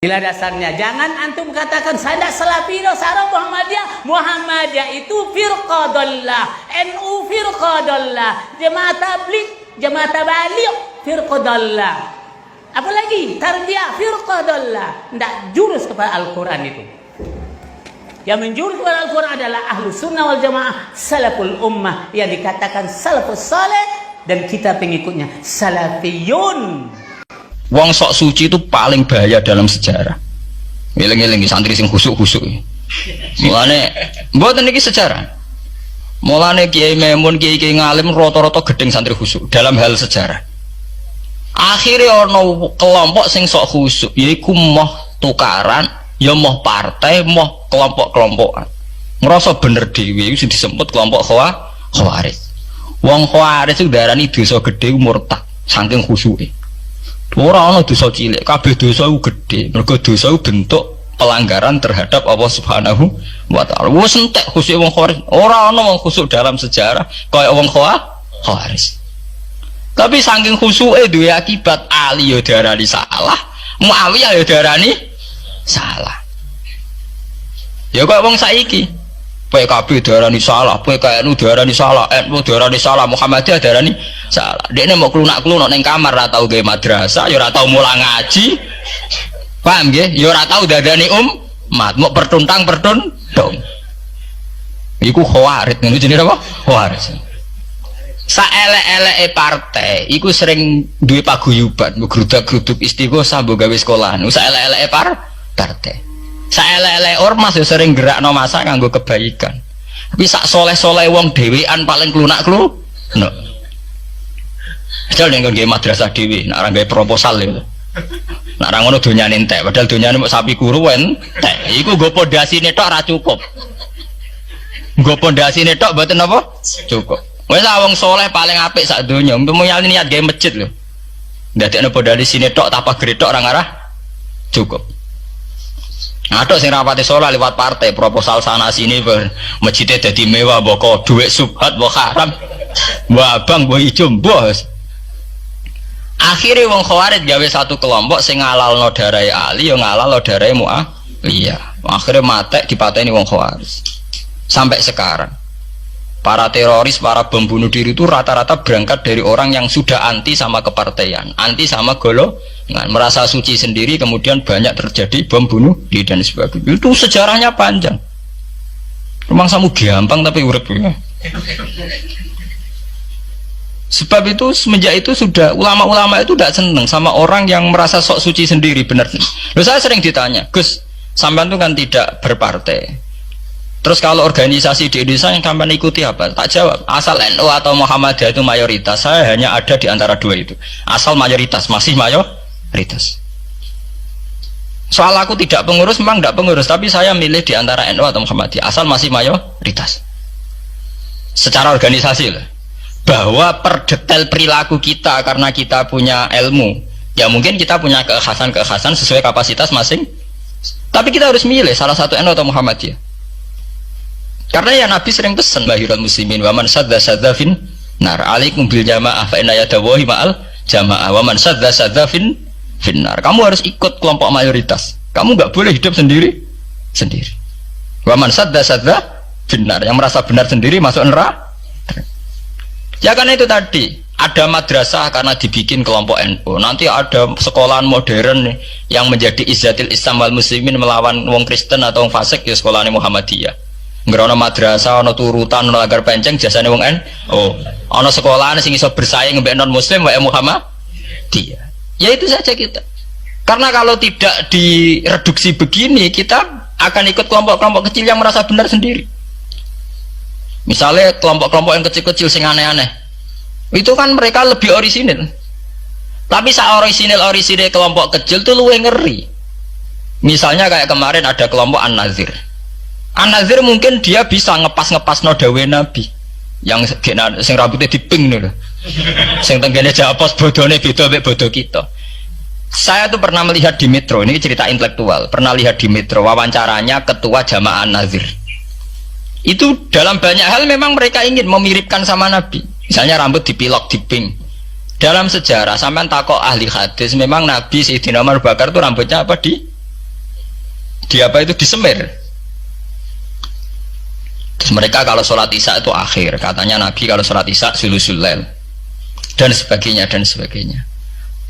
Bila dasarnya jangan antum katakan saya Salafi sarah Muhammadiyah itu firqah dhallah, NU firqah dhallah, Jemaah Tabligh, Jemaah Tabaligh firqah dhallah. Apalagi tarbiyah firqah dhallah, tidak jurus kepada Al-Qur'an itu. Yang menjurus kepada Al-Qur'an adalah Ahlus Sunnah wal Jamaah, salaful ummah yang dikatakan salafus saleh dan kita pengikutnya salafiyun. Wong sok suci itu paling bahaya dalam sejarah. Ngeleng-ngeleng santri sing khusuk-khusuk. Mulane mboten iki sejarah. Mulane Kiai Memun, Kiai ngalim rata-rata gedeng santri khusuk dalam hal sejarah. Akhirnya ono kelompok sing sok khusuk yaiku moh tukaran, ya moh partai, moh kelompok-kelompokan. Ngerasa bener dhewe iku sing disebut kelompok Khawarij. Wong Khawarij itu darani dosa gedhe murtad saking khusuke. Ora ana dosa cilik, kabeh dosa iku gedhe. Mergo dosa iku bentuk pelanggaran terhadap Allah Subhanahu wa taala. Wis entek khusuk wong Khawarij. Ora ana wong khusuk dalam sejarah kaya wong Khawarij. Tapi saking khusuke duwe akibat Ali ya darani salah, Muawiyah ya darani salah. Ya kaya wong saiki. PKB darani salah, PKNU darani salah, NU darani salah, Muhammadiyah darani salah. Dekne mau klunak-klunak ning kamar ora tau gawe madrasah, ya ora tau mulang ngaji. Paham nggih? Ya ora tau dadani umat, mau pertuntang-pertuntung. Iku Khawarij, ngono jenenge apa? Khawarij. Saelek-eleke partai iku sering duwe paguyuban, ngrudak-gruduk istighosah mbok gawe sekolahan. Saelek-eleke partai. Saelek-elek ormas ya sering gerakno masa nganggo kebaikan. Tapi sak soleh-soleh wong dhewean paling klunak-kluk. No. Jal ning nggo madrasah dhewe, nek ora gawe proposal lho. Nek ora ngono donyane entek, padahal donyane mok sapi kuru entek. Iku nggo pondasine tok ora cukup. Nggo pondasine tok mboten apa? Cukup. Wis wong soleh paling apik sak donya, umpama niat gawe masjid lho. Ndadekno pondasine tok tanpa gere tok ora ngarah cukup. Ada sing rapati sholat lewat partai proposal sana sini masjidnya jadi mewah boko duit subhat boko haram mbak abang mbak hijau bos. Akhirnya wong Khawarij gawe satu kelompok sing ngalal no darai Ali yang ngalal no darai Mu'awiyah. Akhirnya mate dipateni wong Khawarij. Sampai sekarang para teroris, para pembunuh diri itu rata-rata berangkat dari orang yang sudah anti sama kepartaian, anti sama golongan, merasa suci sendiri, kemudian banyak terjadi bom bunuh diri dan sebagainya. Itu sejarahnya panjang. Memang samu gampang tapi urip ya. Sebab itu semenjak itu sudah ulama-ulama itu tidak senang sama orang yang merasa sok suci sendiri, benar. Loh, saya sering ditanya, Gus, sampean itu kan tidak berpartai. Terus kalau organisasi di Indonesia yang sampean ikuti apa? Tak jawab. Asal NU atau Muhammadiyah itu mayoritas, saya hanya ada di antara dua itu. Asal mayoritas, masih mayoritas. Soal aku tidak pengurus, memang tidak pengurus, tapi saya milih di antara NU atau Muhammadiyah. Asal masih mayoritas. Secara organisasi lah. Bahwa per detail perilaku kita karena kita punya ilmu, ya mungkin kita punya kekhasan sesuai kapasitas masing. Tapi kita harus milih salah satu NU atau Muhammadiyah. Karena ya Nabi sering pesan bahirul muslimin wa man sadda fin nar alaikum bil jamaah fa inna yadawahi ma'al jamaah wa man sadda fin nar. Kamu harus ikut kelompok mayoritas. Kamu nggak boleh hidup sendiri. Wa man sadda fin nar, yang merasa benar sendiri masuk neraka. Ya karena itu tadi ada madrasah karena dibikin kelompok NU. Nanti ada sekolahan modern yang menjadi izzatil Islam wal muslimin melawan wong Kristen atau wong fasik, ya sekolahan Muhammadiyah. Ngerono madrasah, ono turutan, ono lagar penceng, jasane wong ono sekolahan sing iso bersaing mbek non muslim wae Muhammadiyah. Ya itu saja kita. Karena kalau tidak direduksi begini, kita akan ikut kelompok-kelompok kecil yang merasa benar sendiri. Misalnya kelompok-kelompok yang kecil-kecil sing aneh-aneh. Itu kan mereka lebih orisinil. Tapi saat orisinil kelompok kecil itu luwih ngeri. Misalnya kayak kemarin ada kelompok An-Nazir. An-Nazir mungkin dia bisa ngepas no dawe Nabi yang sing rambutnya diping nih, sing tenggene japos bodone beda mek bodo kita. Saya tuh pernah melihat di Metro, ini cerita intelektual, pernah lihat di Metro wawancaranya ketua Jamaah An-Nazir. Itu dalam banyak hal memang mereka ingin memiripkan sama Nabi. Misalnya rambut dipilok diping. Dalam sejarah sampean takok ahli hadis, memang Nabi Sayyidina Umar Bakar itu rambutnya apa disemir. Terus mereka kalau sholat isya itu akhir, katanya Nabi kalau sholat isya sulusul lail dan sebagainya dan sebagainya.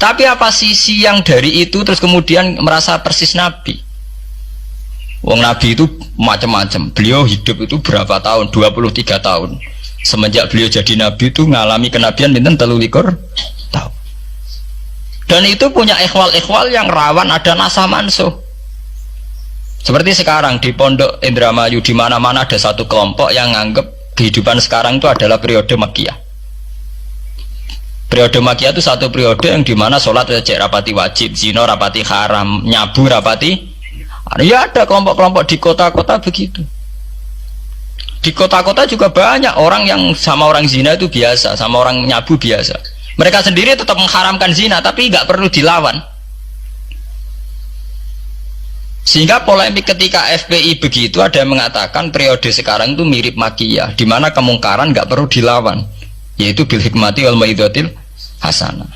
Tapi apa sisi yang dari itu terus kemudian merasa persis Nabi? Wong Nabi itu macam-macam. Beliau hidup itu berapa tahun? 23 tahun. Semenjak beliau jadi Nabi itu ngalami kenabian binten 33 tahun. Dan itu punya ikhwal-ikhwal yang rawan ada nasah mansuh. Seperti sekarang di Pondok Indramayu di mana-mana ada satu kelompok yang nganggep kehidupan sekarang itu adalah periode Makkiyah. Periode Makkiyah itu satu periode yang dimana sholat cek rapati wajib, zina rapati haram, nyabu rapati. Ya ada kelompok-kelompok di kota-kota begitu. Di kota-kota juga banyak orang yang sama orang zina itu biasa, sama orang nyabu biasa. Mereka sendiri tetap mengharamkan zina, tapi nggak perlu dilawan. Sehingga polemik ketika FPI begitu, ada yang mengatakan periode sekarang itu mirip Makkiyah, di mana kemungkaran nggak perlu dilawan, yaitu bil hikmati wal mau'izatil hasanah.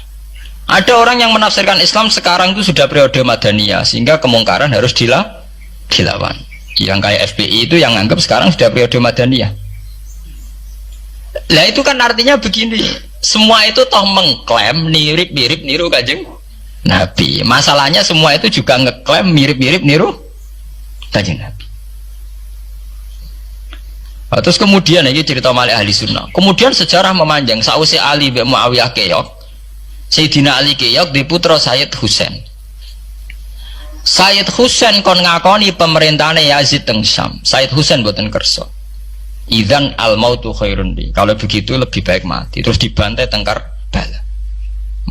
Ada orang yang menafsirkan Islam sekarang itu sudah periode Madaniyah, sehingga kemungkaran harus dilawan. Yang kayak FPI itu yang anggap sekarang sudah periode Madaniyah. Lah itu kan artinya begini, semua itu toh mengklaim mirip-mirip niru Kanjeng Nabi. Masalahnya semua itu juga ngeklaim mirip-mirip niru Kanjeng Nabi. Nah, terus kemudian ini cerita Malik ahli sunnah. Kemudian sejarah memanjang. Sausi Ali bin Muawiyah keok, Sayyidina Ali keok di putra Sayyid Husain. Sayyid Husain kon ngakoni pemerintahane Yazid teng Syam. Sayyid Husain boten kersa. Idzan al mautu khairun li. Kalau begitu lebih baik mati. Terus dibantai teng Karbala.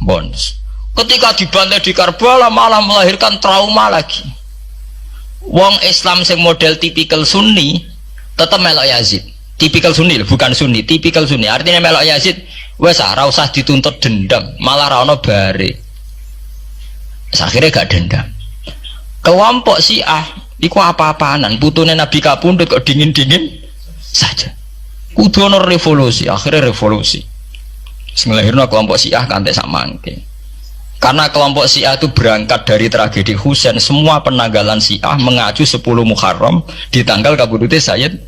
Bons. Ketika dibantai di Karbala malah melahirkan trauma lagi. Wong Islam sing model tipikal Sunni tetap melok Yazid. Tipikal Sunni bukan Sunni, tipikal Sunni. Artinya melok Yazid wes ora usah dituntut dendam, malah ra ono bare. Akhirnya gak dendam. Kelompok Syiah iku apa-apaanan, putune Nabi kapundhut kok dingin-dingin saja. Kudu ono revolusi, akhirnya revolusi. Sing nglahirno kelompok Syiah kanthi sak mangke. Karena kelompok Syiah itu berangkat dari tragedi Husain, semua penanggalan Syiah mengacu 10 Muharram di tanggal kabudute Sayyid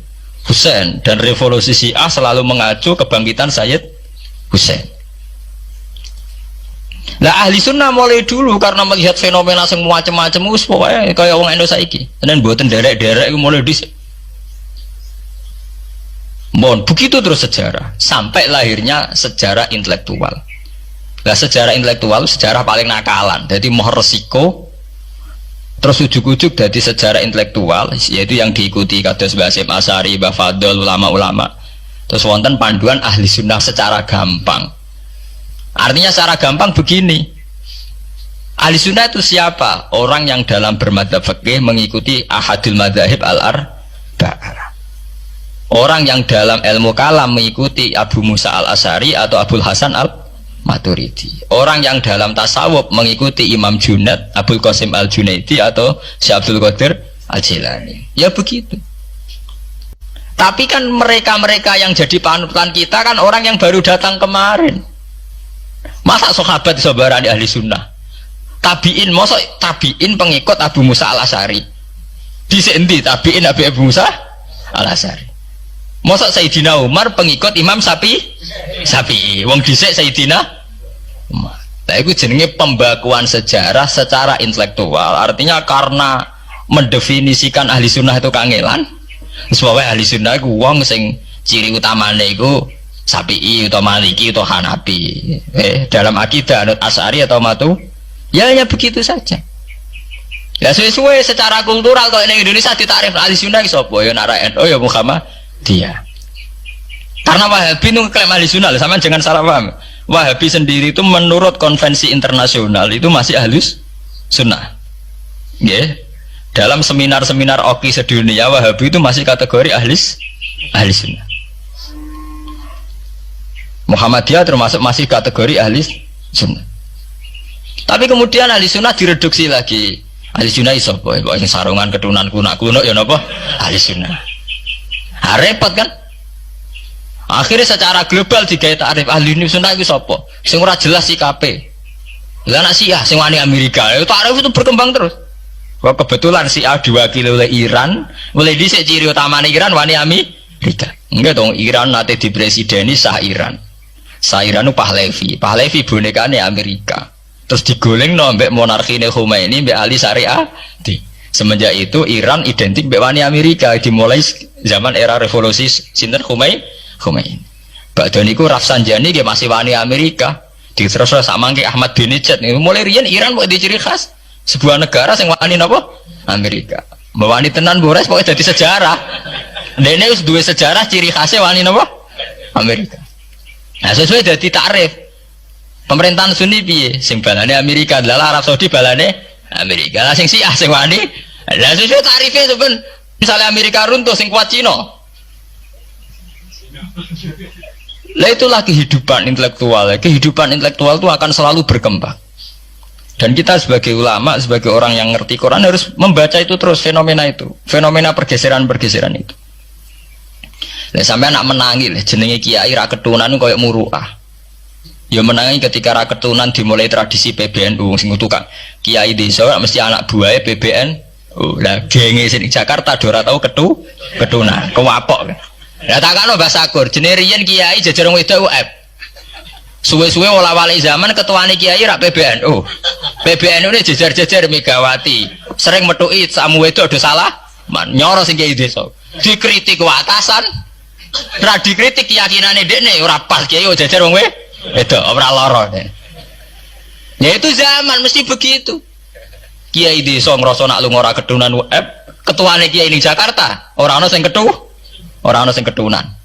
Husain, dan revolusi Syiah selalu mengacu kebangkitan Sayyid Husain. Lah ahli sunnah mulai dulu karena melihat fenomena sing macam-macam wis pokoke kaya wong Indonesia saiki. Tenan mboten derek-derek iku mulai dhisik. Mohon begitu terus sejarah sampai lahirnya sejarah intelektual. Nah, sejarah intelektual sejarah paling nakalan, jadi mau resiko terus ujuk-ujuk dari sejarah intelektual, yaitu yang diikuti kados Mbah Hasyim Asy'ari, Mbah Fadl, ulama-ulama. Terus wonten panduan ahli sunnah secara gampang. Artinya secara gampang begini, ahli sunnah itu siapa? Orang yang dalam bermadzhab fikih mengikuti ahadul madzahib al-arba'ah. Orang yang dalam ilmu kalam mengikuti Abu Musa al-Asy'ari atau Abul Hasan al-Maturidi. Orang yang dalam tasawuf mengikuti Imam Junaid, Abul Qasim al-Junaidi atau Syekh Abdul Qadir al-Jilani. Ya begitu. Tapi kan mereka-mereka yang jadi panutan kita kan orang yang baru datang kemarin. Masa sahabat sabarani ahli sunnah? Tabiin, masa tabiin pengikut Abu Musa al-Asy'ari? Dhisik endi tabiin Abu Musa al-Asy'ari? Masa Sayyidina Umar pengikut Imam Syafi'i? Wong dhisik Sayyidina Umar. Nah, itu jenenge pembakuan sejarah secara intelektual. Artinya karena mendefinisikan ahli sunnah itu kangelan. Sebabnya ahli sunnah itu wong sing ciri utamanya itu Syafi'i atau Maliki atau Hanafi. Dalam akidah anut Asy'ari atau Matu, ya hanya begitu saja. Ya sesuai secara kultural kalau di Indonesia ditarif ahli sunnah itu apa? Ya Nara NU ya Muhammadiyah. Karena Wahabi itu klaim ahli sunnah, sama jangan salah paham. Wahabi sendiri itu menurut konvensi internasional itu masih ahli sunnah. Yeah. Dalam seminar-seminar OKI sedunia Wahabi itu masih kategori ahli sunnah. Muhammadiyah termasuk masih kategori ahli sunnah. Tapi kemudian ahli sunnah direduksi lagi. Ahli sunnah iso apa? Yang sarungan ketunan kuno ya napa? Ahli sunnah. Repot kan? Akhirnya secara global digawe takrif ahli sunnah itu sapa? Sing ora jelas sikape. Lah anak Syiah sing wani Amerika, takrif itu berkembang terus. Kok kebetulan si A diwakili oleh Iran, oleh dhisik ciri utama Iran wani Amerika. Enggak dong, Iran nanti dipresideni sah Iran. Sah Iran itu Pahlavi. Pahlavi bonekane Amerika. Terus digoleng no mbek monarki Khomeini mbek Ali Syariati. Semenjak itu Iran identik mbek wani Amerika dimulai zaman era revolusi sinten Khomeini. Badhe niku Rafsanjani nggih masih wani Amerika. Diterus samangke Ahmad Binejad niku mulai riyen Iran kok diciri khas sebuah negara sing wani napa? Amerika. Mbawani tenan Bores pokoke dadi sejarah. Dene wis duwe sejarah ciri khasnya wani napa? Amerika. Nah, sesuai dadi takrif. Pemerintahan Sunni piye? Sing balane Amerika, lha Arab Saudi balane Amerika. Lah sing Syiah sing wani. Lah sesuai takrife sampean. Misalnya Amerika runtuh sing kuat Cina. Lah itulah kehidupan intelektual. Kehidupan intelektual itu akan selalu berkembang. Dan kita sebagai ulama, sebagai orang yang ngerti Quran harus membaca itu terus, fenomena itu, fenomena pergeseran-pergeseran itu. Lah sampai anak menangi lah, jenenge kiai ra ketunan koyo muruah. Ya menangi ketika ra ketunan dimulai tradisi PBNU sing tukang kiai desa mesti anak buahe PBNU. Lah genge sing Jakarta ora tau ketunan, kewapok. Lah takano Mbah Sakur, jenenge riyen kiai jajar wong wedok UF. Suwe-suwe wala-wali zaman ketuane kiai rak PBNU. PBNU ini jejer-jejer Megawati. Sering metuki samu wedok ada salah, nyoro sing kiai desa. Dikritik atasan, ra dikritik keyakinane dekne ora pas kiai jejer wong wedok ora lara. Ya itu zaman mesti begitu. Kiai desa ngrasa nak lunga ora ketunan UF, ketuane kiai ning Jakarta ora ana sing ora ana sing ketunan.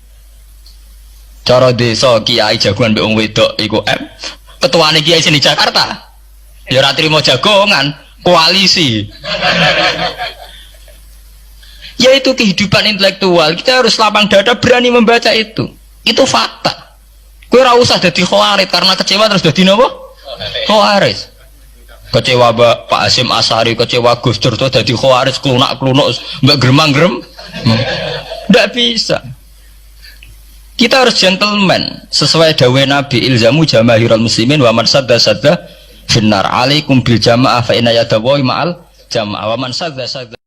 Cara desa kiai jagoan mbek wong wedok iku ketuane kiai sini Jakarta ya ora trimo jagongan koalisi. Yaitu kehidupan intelektual, kita harus lapang dada berani membaca itu fakta. Kowe ora usah dadi khawarit karena kecewa terus dadi napa? Khawarit. Kecewa Pak Hasyim Asy'ari, kecewa Gus Dur terus dadi khawarit klunak-klunuk mbek gremang-grem. Ndak bisa. Kita harus gentleman sesuai dawuh Nabi ilzamu jamaahirul muslimin wa man sadda finnar alaikum bil jamaah fa inna yadawu ma'al jamaah wa man sadda